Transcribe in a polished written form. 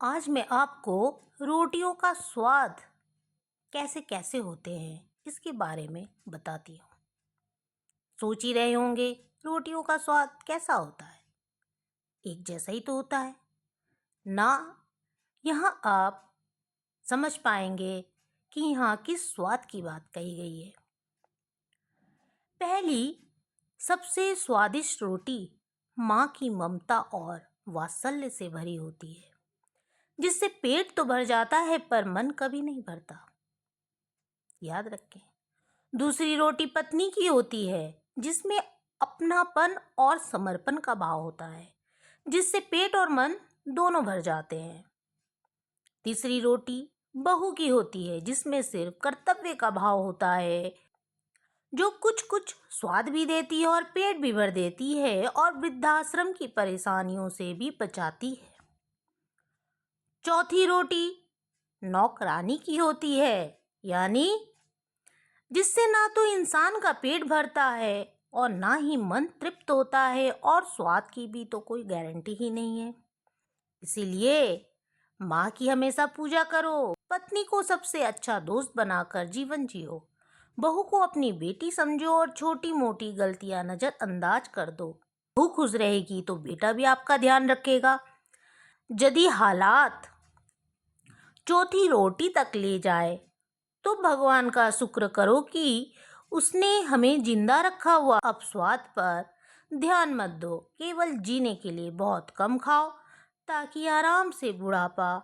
आज मैं आपको रोटियों का स्वाद कैसे कैसे होते हैं इसके बारे में बताती हूँ। सोच ही रहे होंगे रोटियों का स्वाद कैसा होता है। एक जैसा ही तो होता है ना। यहाँ आप समझ पाएंगे कि यहाँ किस स्वाद की बात कही गई है। पहली सबसे स्वादिष्ट रोटी माँ की ममता और वात्सल्य से भरी होती है, जिससे पेट तो भर जाता है पर मन कभी नहीं भरता। याद रखें। दूसरी रोटी पत्नी की होती है, जिसमें अपनापन और समर्पण का भाव होता है, जिससे पेट और मन दोनों भर जाते हैं। तीसरी रोटी बहू की होती है, जिसमें सिर्फ कर्तव्य का भाव होता है, जो कुछ कुछ स्वाद भी देती है और पेट भी भर देती है और वृद्धाश्रम की परेशानियों से भी बचाती है। चौथी रोटी नौकरानी की होती है, यानी जिससे ना तो इंसान का पेट भरता है और ना ही मन तृप्त होता है और स्वाद की भी तो कोई गारंटी ही नहीं है। इसीलिए माँ की हमेशा पूजा करो, पत्नी को सबसे अच्छा दोस्त बनाकर जीवन जियो, बहू को अपनी बेटी समझो और छोटी मोटी गलतियां नजरअंदाज कर दो। बहू खुश रहेगी तो बेटा भी आपका ध्यान रखेगा। यदि हालात चौथी रोटी तक ले जाए तो भगवान का शुक्र करो कि उसने हमें जिंदा रखा हुआ। अब स्वाद पर ध्यान मत दो, केवल जीने के लिए बहुत कम खाओ ताकि आराम से बुढ़ापा